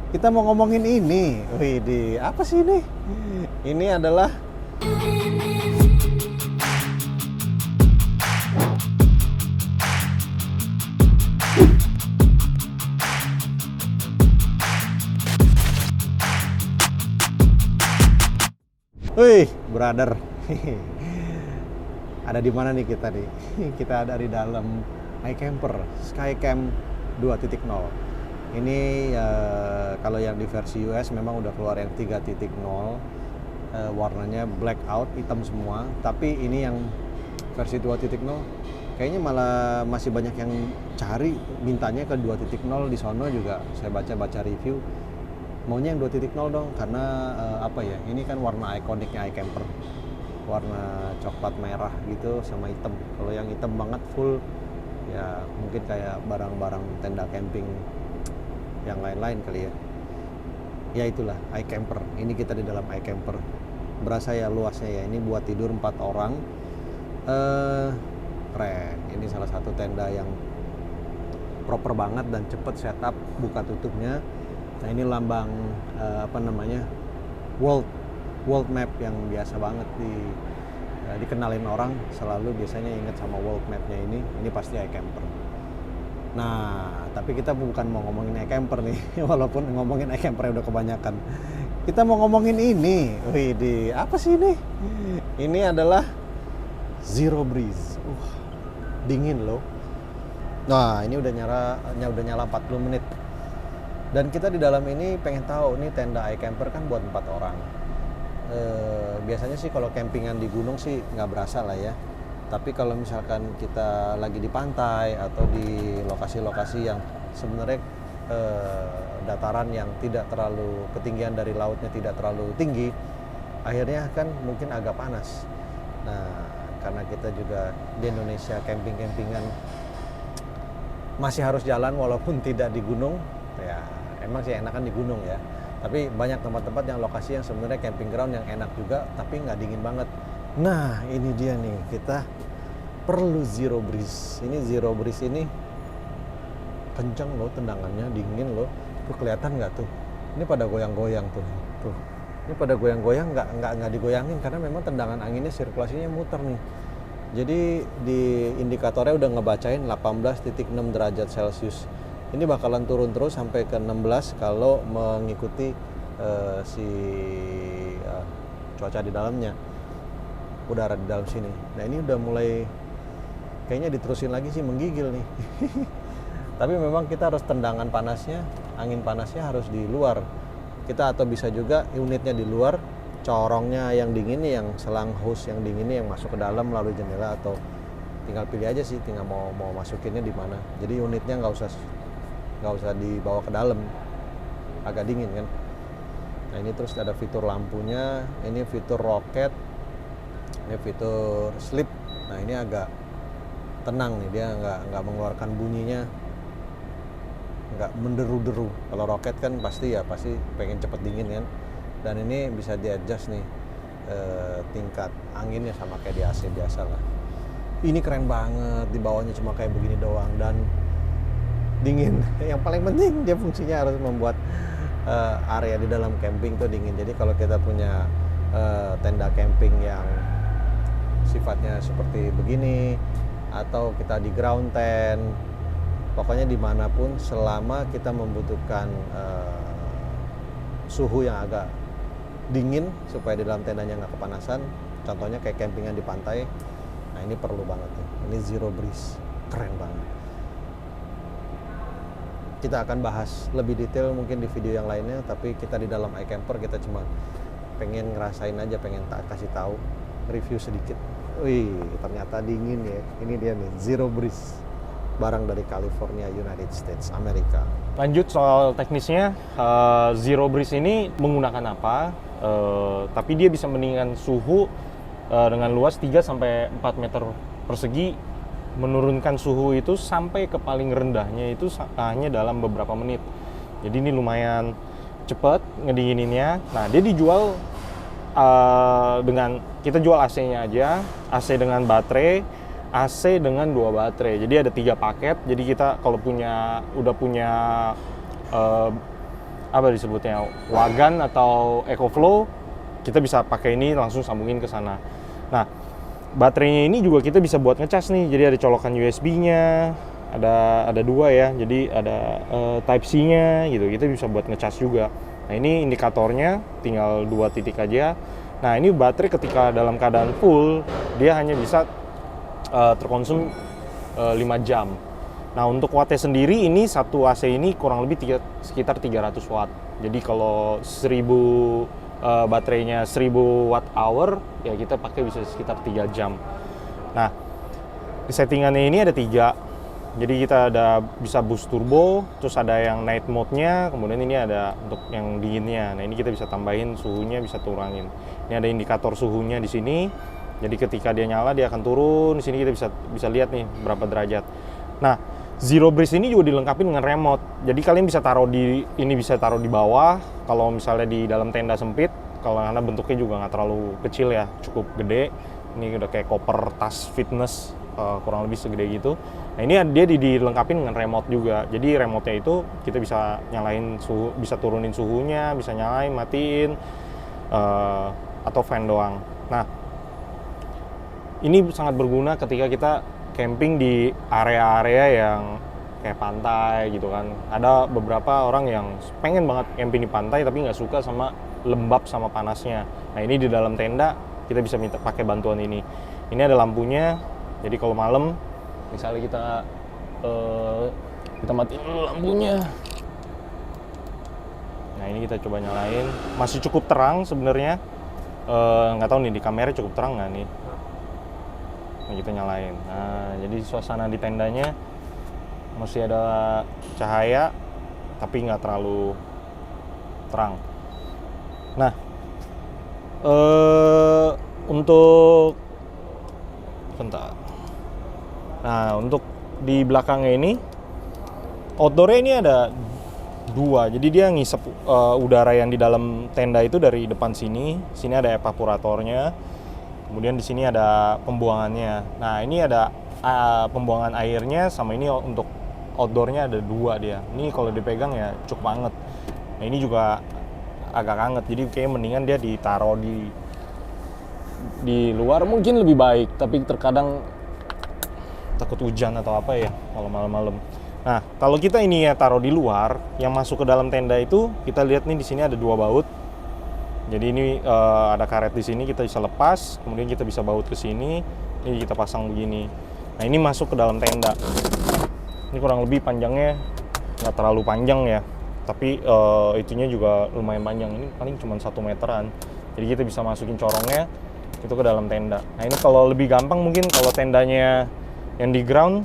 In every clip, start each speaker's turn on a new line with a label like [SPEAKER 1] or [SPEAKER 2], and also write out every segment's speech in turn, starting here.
[SPEAKER 1] Kita mau ngomongin ini. Wih, apa sih ini? Ini adalah wih, brother. Ada di mana nih kita nih? Kita ada di dalam iCamper Skycam 2.0. Ini kalau yang di versi US memang udah keluar yang 3.0, warnanya blackout, hitam semua. Tapi ini yang versi 2.0 kayaknya malah masih banyak yang cari, mintanya ke 2.0. Di sono juga saya baca review maunya yang 2.0 dong, karena apa ya, ini kan warna ikoniknya iCamper, warna coklat merah gitu sama hitam. Kalau yang hitam banget full ya mungkin kayak barang-barang tenda camping yang lain-lain kali ya. Ya itulah iCamper. Ini kita di dalam iCamper. Berasa ya luasnya ya. Ini buat tidur 4 orang. Keren. Ini salah satu tenda yang proper banget dan cepet setup, buka tutupnya. Nah ini lambang world map yang biasa banget dikenalin orang, selalu biasanya inget sama world mapnya ini pasti iCamper. Nah tapi kita bukan mau ngomongin iCamper nih, walaupun ngomongin iCamper udah kebanyakan. Kita mau ngomongin ini. Wih, apa sih ini? Ini adalah Zero Breeze. Dingin loh. Nah ini udah nyala 40 menit. Dan kita di dalam ini pengen tahu nih, tenda iCamper kan buat 4 orang. Biasanya sih kalau campingan di gunung sih nggak berasa lah ya. Tapi kalau misalkan kita lagi di pantai atau di lokasi-lokasi yang sebenarnya dataran yang tidak terlalu, ketinggian dari lautnya tidak terlalu tinggi, akhirnya kan mungkin agak panas. Nah karena kita juga di Indonesia camping-campingan masih harus jalan walaupun tidak di gunung, ya emang sih enakan di gunung ya. Tapi banyak tempat-tempat yang lokasi yang sebenarnya camping ground yang enak juga, tapi nggak dingin banget. Nah ini dia nih, kita perlu Zero Breeze. Ini Zero Breeze ini kenceng loh tendangannya, dingin loh. Tuh kelihatan nggak tuh? Ini pada goyang-goyang tuh. Ini pada goyang-goyang, nggak digoyangin karena memang tendangan anginnya, sirkulasinya muter nih. Jadi di indikatornya udah ngebacain 18.6 derajat Celcius. Ini bakalan turun terus sampai ke 16 kalau mengikuti cuaca di dalamnya, udara di dalam sini. Nah ini udah mulai kayaknya diterusin lagi sih, menggigil nih. Tapi memang kita harus tendangan panasnya, angin panasnya harus di luar. Kita atau bisa juga unitnya di luar, corongnya yang dingin nih, yang selang hose yang dingin nih yang masuk ke dalam melalui jendela, atau tinggal pilih aja sih, tinggal mau masukinnya di mana. Jadi unitnya nggak usah dibawa ke dalam, agak dingin kan. Nah ini terus ada fitur lampunya, ini fitur roket, ini fitur sleep. Nah ini agak tenang nih, dia nggak mengeluarkan bunyinya, nggak menderu-deru. Kalau roket kan pasti pengen cepet dingin kan. Dan ini bisa di-adjust nih tingkat anginnya sama kayak di AC biasa lah. Ini keren banget, di bawahnya cuma kayak begini doang dan dingin. Yang paling penting dia fungsinya harus membuat area di dalam camping tuh dingin. Jadi kalau kita punya tenda camping yang sifatnya seperti begini, atau kita di ground tent, pokoknya dimanapun selama kita membutuhkan suhu yang agak dingin supaya di dalam tendanya nggak kepanasan, contohnya kayak campingan di pantai, nah ini perlu banget nih. Ini Zero Breeze, keren banget. Kita akan bahas lebih detail mungkin di video yang lainnya, tapi kita di dalam iCamper kita cuma pengen ngerasain aja, pengen kasih tahu, review sedikit. Wih, ternyata dingin ya. Ini dia nih, Zero Breeze, barang dari California, United States, Amerika.
[SPEAKER 2] Lanjut soal teknisnya, Zero Breeze ini menggunakan apa? Tapi dia bisa mendinginkan suhu dengan luas 3-4 meter persegi, menurunkan suhu itu sampai ke paling rendahnya itu hanya dalam beberapa menit. Jadi ini lumayan cepat ngedingininnya. Nah dia dijual dengan, kita jual AC-nya aja, AC dengan baterai, AC dengan 2 baterai. Jadi ada 3 paket. Jadi kita kalau udah punya apa disebutnya, Wagan atau EcoFlow, kita bisa pakai ini langsung sambungin ke sana. Nah, baterainya ini juga kita bisa buat ngecas nih. Jadi ada colokan USB-nya, ada dua ya. Jadi ada Type C-nya gitu. Kita bisa buat ngecas juga. Nah, ini indikatornya tinggal 2 titik aja. Nah, ini baterai ketika dalam keadaan full, dia hanya bisa terkonsum 5 jam. Nah, untuk wattnya sendiri ini satu AC ini kurang lebih sekitar 300 watt. Jadi kalau 1000 baterainya 1000 watt hour, ya kita pakai bisa sekitar 3 jam. Nah, di settingannya ini ada 3. Jadi kita bisa boost turbo, terus ada yang night mode-nya, kemudian ini ada untuk yang dinginnya. Nah, ini kita bisa tambahin suhunya, bisa turangin. Ini ada indikator suhunya di sini. Jadi ketika dia nyala dia akan turun. Di sini kita bisa lihat nih berapa derajat. Nah, Zero Breeze ini juga dilengkapi dengan remote. Jadi kalian bisa taruh di bawah. Kalau misalnya di dalam tenda sempit, kalau karena bentuknya juga nggak terlalu kecil ya, cukup gede. Ini udah kayak koper tas fitness, kurang lebih segede gitu. Nah, ini dia dilengkapi dengan remote juga. Jadi remote-nya itu kita bisa nyalain suhu, bisa turunin suhunya, bisa nyalain, matiin, atau fan doang. Nah, ini sangat berguna ketika kita camping di area-area yang kayak pantai gitu kan. Ada beberapa orang yang pengen banget camping di pantai tapi nggak suka sama lembab sama panasnya. Nah, ini di dalam tenda kita bisa minta pakai bantuan ini. Ini ada lampunya. Jadi kalau malam misalnya kita matiin dulu lampunya. Nah, ini kita coba nyalain. Masih cukup terang sebenarnya. Nggak tahu nih di kamera cukup terang nggak nih. Nah, kita nyalain. Nah, jadi suasana di tendanya masih ada cahaya tapi nggak terlalu terang. Nah, untuk bentar. Nah, untuk di belakangnya ini outdoornya ini ada 2. Jadi dia ngisep udara yang di dalam tenda itu dari depan sini. Sini ada evaporatornya. Kemudian di sini ada pembuangannya. Nah, ini ada pembuangan airnya, sama ini untuk outdoornya ada 2 dia. Ini kalau dipegang ya cukup banget. Nah, ini juga agak hangat. Jadi kayak mendingan dia ditaruh di luar mungkin lebih baik. Tapi terkadang takut hujan atau apa ya kalau malam-malam. Nah, kalau kita ini ya taruh di luar, yang masuk ke dalam tenda itu kita lihat nih di sini ada 2 baut. Jadi ini ada karet di sini, kita bisa lepas, kemudian kita bisa baut ke sini, ini kita pasang begini. Nah, ini masuk ke dalam tenda. Ini kurang lebih panjangnya nggak terlalu panjang ya, tapi itunya juga lumayan panjang. Ini paling cuma 1 meteran. Jadi kita bisa masukin corongnya itu ke dalam tenda. Nah, ini kalau lebih gampang mungkin kalau tendanya yang di ground,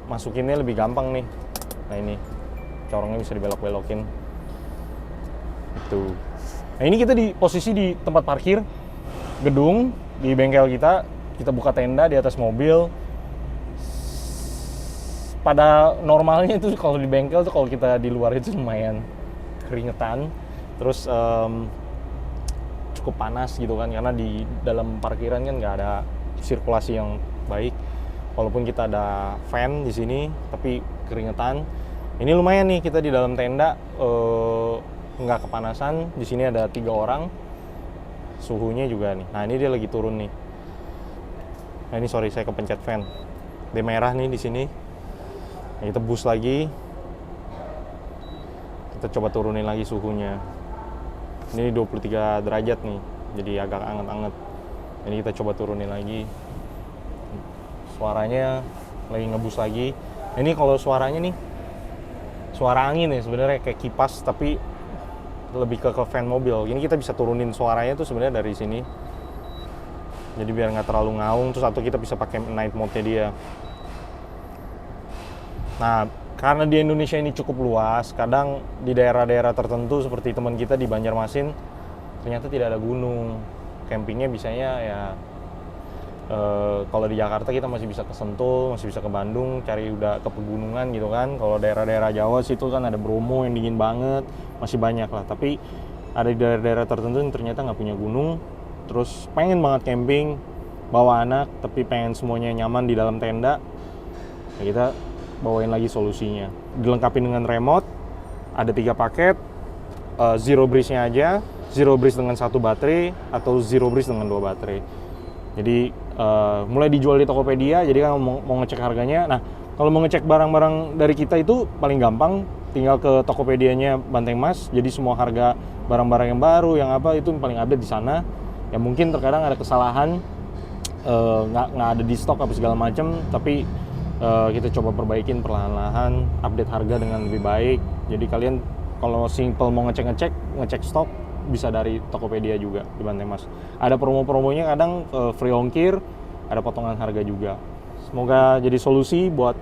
[SPEAKER 2] masukinnya lebih gampang nih. Nah, ini corongnya bisa dibelok-belokin. Itu. Nah, ini kita di posisi di tempat parkir gedung di bengkel kita buka tenda di atas mobil. Pada normalnya itu kalau di bengkel tuh kalau kita di luar itu lumayan keringetan, terus cukup panas gitu kan, karena di dalam parkiran kan nggak ada sirkulasi yang baik. Walaupun kita ada fan di sini, tapi keringetan. Ini lumayan nih kita di dalam tenda. Nggak kepanasan. Di sini ada 3 orang, suhunya juga nih. Nah, ini dia lagi turun nih. Nah, ini sorry saya kepencet fan. Dia merah nih di sini. Nah, kita boost lagi. Kita coba turunin lagi suhunya. Ini 23 derajat nih, jadi agak anget-anget. Ini kita coba turunin lagi. Suaranya lagi ngeboost lagi. Nah, ini kalau suaranya nih, suara angin ya sebenarnya kayak kipas, tapi lebih ke fan mobil. Ini kita bisa turunin suaranya tuh sebenarnya dari sini. Jadi biar nggak terlalu ngaung. Terus atau kita bisa pakai night mode-nya dia. Nah, karena di Indonesia ini cukup luas, kadang di daerah-daerah tertentu seperti teman kita di Banjarmasin ternyata tidak ada gunung. Campingnya bisanya ya kalau di Jakarta kita masih bisa ke Sentul, masih bisa ke Bandung, cari udah ke pegunungan gitu kan. Kalau daerah-daerah Jawa situ kan ada Bromo yang dingin banget, masih banyak lah. Tapi ada di daerah-daerah tertentu yang ternyata nggak punya gunung, terus pengen banget camping, bawa anak, tapi pengen semuanya nyaman di dalam tenda. Nah, kita bawain lagi solusinya. Dilengkapi dengan remote, ada 3 paket, zero breeze-nya aja, zero breeze dengan 1 baterai, atau zero breeze dengan 2 baterai. Jadi mulai dijual di Tokopedia, jadi kan mau ngecek harganya. Nah, kalau mau ngecek barang-barang dari kita itu paling gampang, tinggal ke Tokopedia-nya Banteng Mas. Jadi semua harga barang-barang yang baru, yang apa itu paling update di sana. Ya mungkin terkadang ada kesalahan, nggak ada di stok apa segala macam, tapi kita coba perbaikin perlahan-lahan, update harga dengan lebih baik. Jadi kalian kalau simple mau ngecek stok, bisa dari Tokopedia juga di Banteng Mas. Ada promo-promonya, kadang free ongkir, ada potongan harga juga. Semoga jadi solusi buat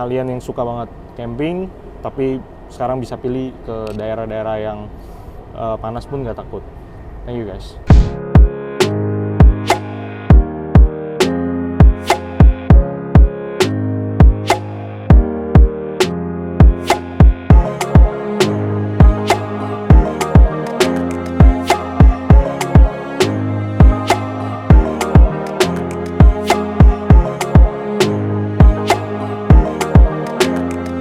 [SPEAKER 2] kalian yang suka banget camping, tapi sekarang bisa pilih ke daerah-daerah yang panas pun nggak takut. Thank you guys.